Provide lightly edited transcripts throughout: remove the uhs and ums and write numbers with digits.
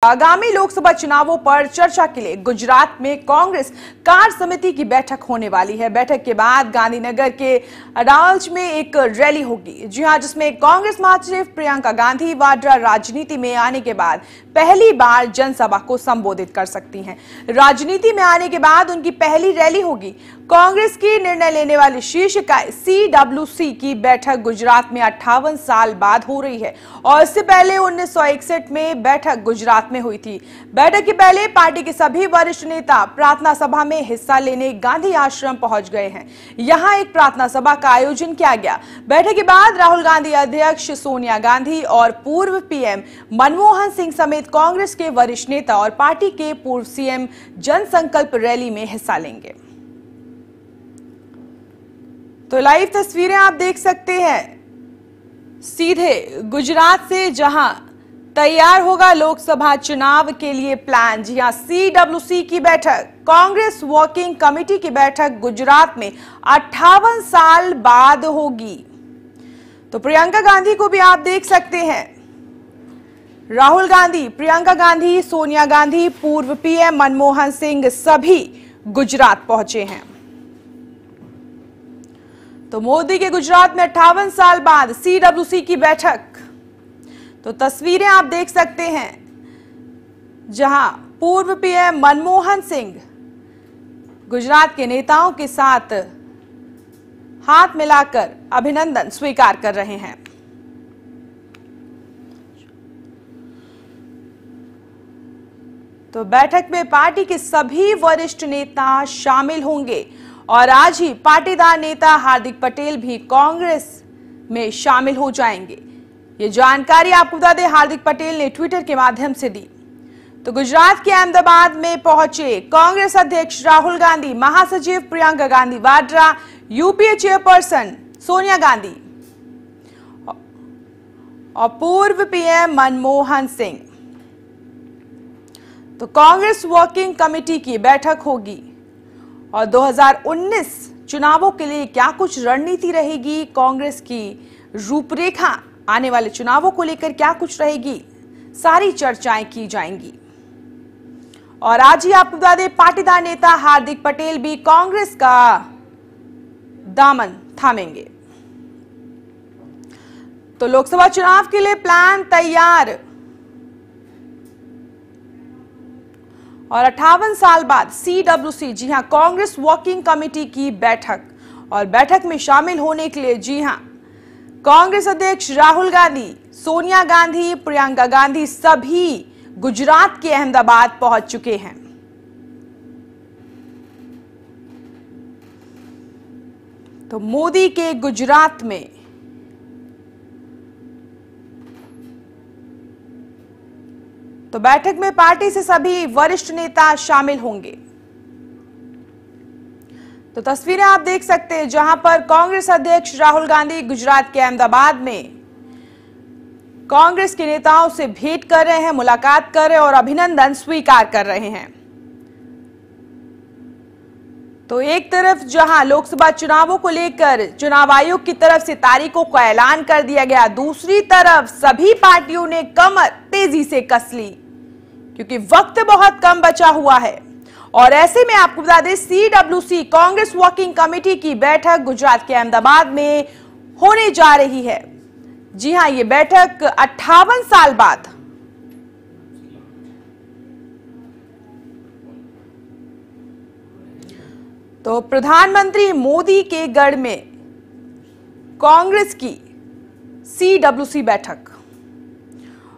आगामी लोकसभा चुनावों पर चर्चा के लिए गुजरात में कांग्रेस कार्य समिति की बैठक होने वाली है। बैठक के बाद गांधीनगर के अडालज में एक रैली होगी, जी हां, जिसमें कांग्रेस महासचिव प्रियंका गांधी वाड्रा राजनीति में आने के बाद पहली बार जनसभा को संबोधित कर सकती हैं। राजनीति में आने के बाद उनकी पहली रैली होगी। कांग्रेस की निर्णय लेने वाली शीर्ष इकाई CWC की बैठक गुजरात में 58 साल बाद हो रही है और इससे पहले 1961 में बैठक गुजरात में हुई थी। बैठक के पहले पार्टी के सभी वरिष्ठ नेता प्रार्थना सभा में हिस्सा लेने गांधी आश्रम पहुंच गए हैं। यहां एक प्रार्थना सभा का आयोजन किया गया। बैठक के बाद राहुल गांधी, अध्यक्ष सोनिया गांधी और पूर्व PM मनमोहन सिंह समेत कांग्रेस के वरिष्ठ नेता और पार्टी के पूर्व CM जनसंकल्प रैली में हिस्सा लेंगे। तो लाइव तस्वीरें आप देख सकते हैं सीधे गुजरात से, जहां तैयार होगा लोकसभा चुनाव के लिए प्लान। जी हां, CWC की बैठक, कांग्रेस वर्किंग कमेटी की बैठक गुजरात में 58 साल बाद होगी। तो प्रियंका गांधी को भी आप देख सकते हैं। राहुल गांधी, प्रियंका गांधी, सोनिया गांधी, पूर्व PM मनमोहन सिंह सभी गुजरात पहुंचे हैं। तो मोदी के गुजरात में 58 साल बाद CWC की बैठक। तो तस्वीरें आप देख सकते हैं, जहां पूर्व PM मनमोहन सिंह गुजरात के नेताओं के साथ हाथ मिलाकर अभिनंदन स्वीकार कर रहे हैं। तो बैठक में पार्टी के सभी वरिष्ठ नेता शामिल होंगे और आज ही पाटीदार नेता हार्दिक पटेल भी कांग्रेस में शामिल हो जाएंगे। ये जानकारी आपको बता दें, हार्दिक पटेल ने ट्विटर के माध्यम से दी। तो गुजरात के अहमदाबाद में पहुंचे कांग्रेस अध्यक्ष राहुल गांधी, महासचिव प्रियंका गांधी वाड्रा, UPA चेयरपर्सन सोनिया गांधी और पूर्व PM मनमोहन सिंह। तो कांग्रेस वर्किंग कमेटी की बैठक होगी और 2019 चुनावों के लिए क्या कुछ रणनीति रहेगी, कांग्रेस की रूपरेखा आने वाले चुनावों को लेकर क्या कुछ रहेगी, सारी चर्चाएं की जाएंगी। और आज ही आपको बता दें, पाटीदार नेता हार्दिक पटेल भी कांग्रेस का दामन थामेंगे। तो लोकसभा चुनाव के लिए प्लान तैयार और 58 साल बाद CWC, जी हां, कांग्रेस वर्किंग कमेटी की बैठक। और बैठक में शामिल होने के लिए, जी हां, कांग्रेस अध्यक्ष राहुल गांधी, सोनिया गांधी, प्रियंका गांधी सभी गुजरात के अहमदाबाद पहुंच चुके हैं। तो मोदी के गुजरात में तो बैठक में पार्टी से सभी वरिष्ठ नेता शामिल होंगे। तो तस्वीरें आप देख सकते हैं, जहां पर कांग्रेस अध्यक्ष राहुल गांधी गुजरात के अहमदाबाद में कांग्रेस के नेताओं से भेंट कर रहे हैं, मुलाकात कर रहे हैं और अभिनंदन स्वीकार कर रहे हैं। तो एक तरफ जहां लोकसभा चुनावों को लेकर चुनाव आयोग की तरफ से तारीखों का ऐलान कर दिया गया, दूसरी तरफ सभी पार्टियों ने कमर तेजी से कस ली क्योंकि वक्त बहुत कम बचा हुआ है। और ऐसे में आपको बता दें, CWC कांग्रेस वर्किंग कमेटी की बैठक गुजरात के अहमदाबाद में होने जा रही है। जी हां, ये बैठक 58 साल बाद। तो प्रधानमंत्री मोदी के गढ़ में कांग्रेस की CWC बैठक।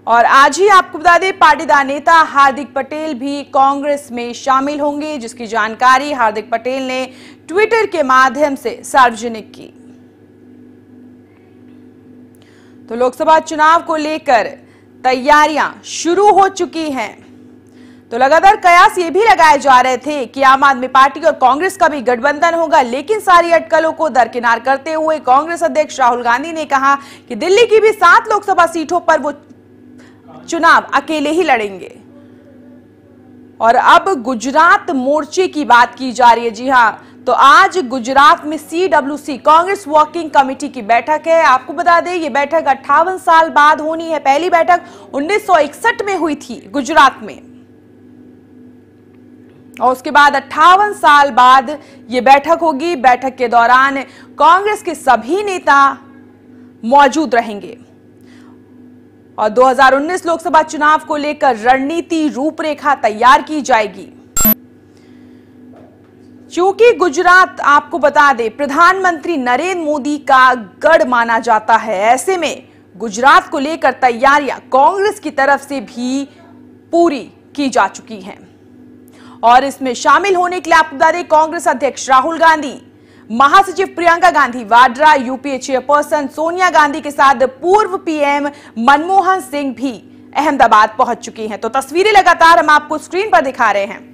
और आज ही आपको बता दें, पाटीदार नेता हार्दिक पटेल भी कांग्रेस में शामिल होंगे, जिसकी जानकारी हार्दिक पटेल ने ट्विटर के माध्यम से सार्वजनिक की। तो लोकसभा चुनाव को लेकर तैयारियां शुरू हो चुकी हैं। तो लगातार कयास ये भी लगाए जा रहे थे कि आम आदमी पार्टी और कांग्रेस का भी गठबंधन होगा, लेकिन सारी अटकलों को दरकिनार करते हुए कांग्रेस अध्यक्ष राहुल गांधी ने कहा कि दिल्ली की भी 7 लोकसभा सीटों पर वो चुनाव अकेले ही लड़ेंगे। और अब गुजरात मोर्चे की बात की जा रही है। जी हां, तो तो आज गुजरात में CWC कांग्रेस वर्किंग कमेटी की बैठक है। आपको बता दें ये बैठक 58 साल बाद होनी है। पहली बैठक 1961 में हुई थी गुजरात में और उसके बाद 58 साल बाद ये बैठक होगी। बैठक के दौरान कांग्रेस के सभी नेता मौजूद रहेंगे और 2019 लोकसभा चुनाव को लेकर रणनीति रूपरेखा तैयार की जाएगी। चूंकि गुजरात आपको बता दें प्रधानमंत्री नरेंद्र मोदी का गढ़ माना जाता है, ऐसे में गुजरात को लेकर तैयारियां कांग्रेस की तरफ से भी पूरी की जा चुकी हैं और इसमें शामिल होने के लिए आपको बता दें कांग्रेस अध्यक्ष राहुल गांधी, महासचिव प्रियंका गांधी वाड्रा, यूपीए चेयरपर्सन सोनिया गांधी के साथ पूर्व पीएम मनमोहन सिंह भी अहमदाबाद पहुंच चुकी हैं। तो तस्वीरें लगातार हम आपको स्क्रीन पर दिखा रहे हैं।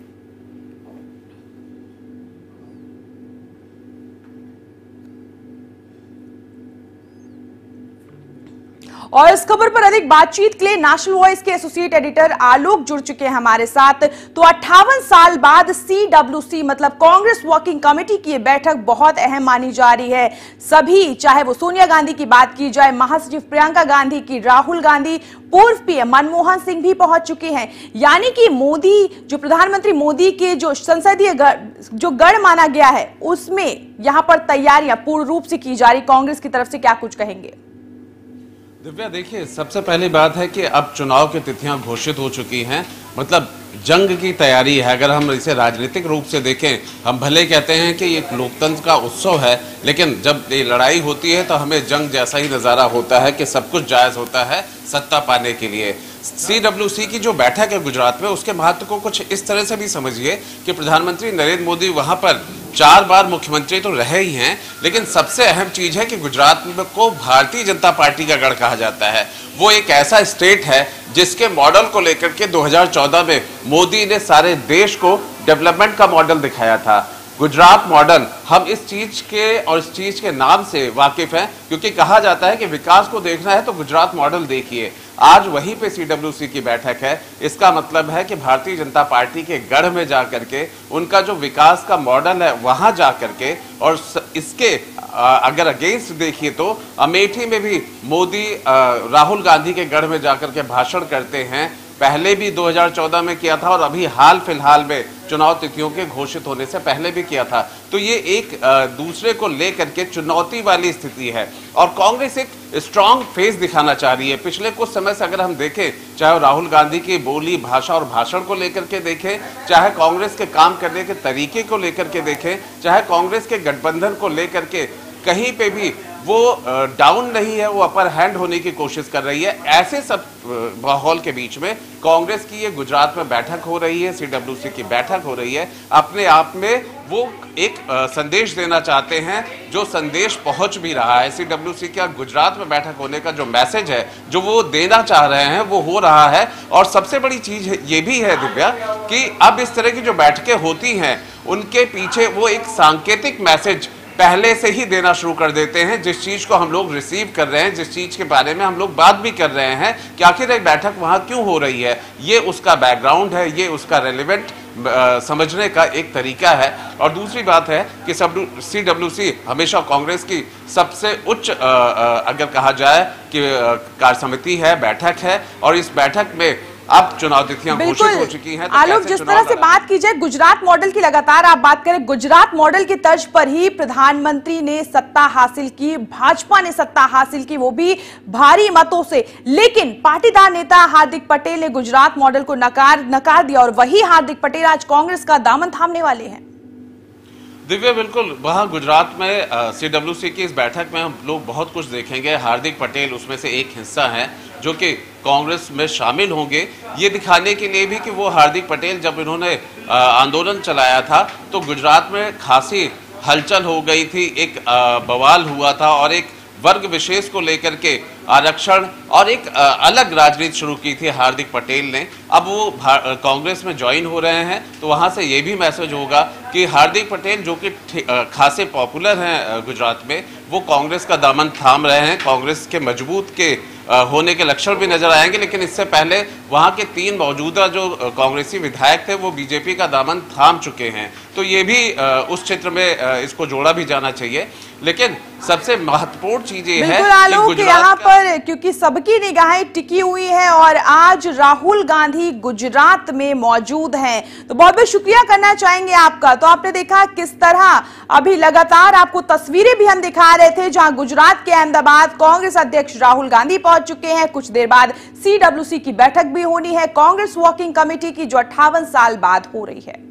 और इस खबर पर अधिक बातचीत के लिए नेशनल वॉइस के एसोसिएट एडिटर आलोक जुड़ चुके हैं हमारे साथ। तो 58 साल बाद CWC मतलब कांग्रेस वर्किंग कमेटी की बैठक बहुत अहम मानी जा रही है। सभी, चाहे वो सोनिया गांधी की बात की जाए, महासचिव प्रियंका गांधी की, राहुल गांधी, पूर्व पीएम मनमोहन सिंह भी पहुंच चुके हैं। यानी कि मोदी, जो प्रधानमंत्री मोदी के जो संसदीय जो गढ़ माना गया है, उसमें यहां पर तैयारियां पूर्ण रूप से की जा रही। कांग्रेस की तरफ से क्या कुछ कहेंगे? दिव्या, देखिए, सबसे पहली बात है कि अब चुनाव की तिथियां घोषित हो चुकी हैं, मतलब जंग की तैयारी है। अगर हम इसे राजनीतिक रूप से देखें, हम भले कहते हैं कि ये लोकतंत्र का उत्सव है, लेकिन जब ये लड़ाई होती है तो हमें जंग जैसा ही नज़ारा होता है कि सब कुछ जायज़ होता है सत्ता पाने के लिए। CWC की जो बैठक है गुजरात में, उसके महत्व को कुछ इस तरह से भी समझिए कि प्रधानमंत्री नरेंद्र मोदी वहां पर 4 बार मुख्यमंत्री तो रहे ही हैं, लेकिन सबसे अहम चीज है कि गुजरात को भारतीय जनता पार्टी का गढ़ कहा जाता है। वो एक ऐसा स्टेट है जिसके मॉडल को लेकर के 2014 में मोदी ने सारे देश को डेवलपमेंट का मॉडल दिखाया था। गुजरात मॉडल, हम इस चीज के और इस चीज के नाम से वाकिफ हैं, क्योंकि कहा जाता है कि विकास को देखना है तो गुजरात मॉडल देखिए। आज वहीं पे CWC की बैठक है। इसका मतलब है कि भारतीय जनता पार्टी के गढ़ में जाकर के उनका जो विकास का मॉडल है वहां जाकर के, और इसके अगर अगेंस्ट देखिए तो अमेठी में भी मोदी राहुल गांधी के गढ़ में जाकर के भाषण करते हैं। पहले भी 2014 में किया था और अभी हाल फिलहाल में चुनाव तिथियों के घोषित होने से पहले भी किया था। तो ये एक दूसरे को लेकर के चुनौती वाली स्थिति है और कांग्रेस एक स्ट्रांग फेस दिखाना चाह रही है। पिछले कुछ समय से अगर हम देखें, चाहे राहुल गांधी की बोली, भाषा और भाषण को लेकर के देखें, चाहे कांग्रेस के काम करने के तरीके को लेकर के देखें, चाहे कांग्रेस के गठबंधन को लेकर के, कहीं पे भी वो डाउन नहीं है, वो अपर हैंड होने की कोशिश कर रही है। ऐसे सब माहौल के बीच में कांग्रेस की ये गुजरात में बैठक हो रही है, CWC की बैठक हो रही है। अपने आप में वो एक संदेश देना चाहते हैं, जो संदेश पहुंच भी रहा है। CWC का गुजरात में बैठक होने का जो मैसेज है, जो वो देना चाह रहे हैं, वो हो रहा है। और सबसे बड़ी चीज ये भी है दिव्या कि अब इस तरह की जो बैठकें होती हैं, उनके पीछे वो एक सांकेतिक मैसेज पहले से ही देना शुरू कर देते हैं। जिस चीज को हम लोग रिसीव कर रहे हैं, जिस चीज के बारे में हम लोग बात भी कर रहे हैं कि आखिर एक बैठक वहां क्यों हो रही है, ये उसका बैकग्राउंड है, ये उसका रेलेवेंट समझने का एक तरीका है। और दूसरी बात है कि CWC हमेशा कांग्रेस की सबसे उच्च अगर कहा जाए कि कार्य समिति है, बैठक है, और इस बैठक में अब चुनाव तिथियां घोषित हो चुकी हैं। तो आलोक, जिस तरह से बात की जाए गुजरात मॉडल की, लगातार आप बात करें, गुजरात मॉडल की तर्ज पर ही प्रधानमंत्री ने सत्ता हासिल की, भाजपा ने सत्ता हासिल की, वो भी भारी मतों से। लेकिन पाटीदार नेता हार्दिक पटेल ने गुजरात मॉडल को नकार दिया और वही हार्दिक पटेल आज कांग्रेस का दामन थामने वाले हैं। दिव्या, बिल्कुल, वहाँ गुजरात में CWC की इस बैठक में हम लोग बहुत कुछ देखेंगे। हार्दिक पटेल उसमें से एक हिस्सा है जो कि कांग्रेस में शामिल होंगे, ये दिखाने के लिए भी कि वो हार्दिक पटेल, जब इन्होंने आंदोलन चलाया था तो गुजरात में खासी हलचल हो गई थी, एक बवाल हुआ था और एक वर्ग विशेष को लेकर के आरक्षण और एक अलग राजनीति शुरू की थी हार्दिक पटेल ने। अब वो कांग्रेस में ज्वाइन हो रहे हैं, तो वहां से ये भी मैसेज होगा कि हार्दिक पटेल, जो कि खासे पॉपुलर हैं गुजरात में, वो कांग्रेस का दामन थाम रहे हैं। कांग्रेस के मजबूत के होने के लक्षण भी नजर आएंगे, लेकिन इससे पहले वहां के 3 मौजूदा जो कांग्रेसी विधायक थे वो बीजेपी का दामन थाम चुके हैं। तो ये भी उस क्षेत्र में इसको जोड़ा भी जाना चाहिए। लेकिन सबसे महत्वपूर्ण चीज ये है कि यहाँ पर क्योंकि सबकी निगाहें टिकी हुई है और आज राहुल गांधी गुजरात में मौजूद हैं, तो बहुत बहुत शुक्रिया करना चाहेंगे आपका। तो आपने देखा किस तरह अभी लगातार आपको तस्वीरें भी हम दिखा रहे थे जहां गुजरात के अहमदाबाद कांग्रेस अध्यक्ष राहुल गांधी पहुंच चुके हैं। कुछ देर बाद CWC की बैठक भी होनी है कांग्रेस वर्किंग कमेटी की, जो 58 साल बाद हो रही है।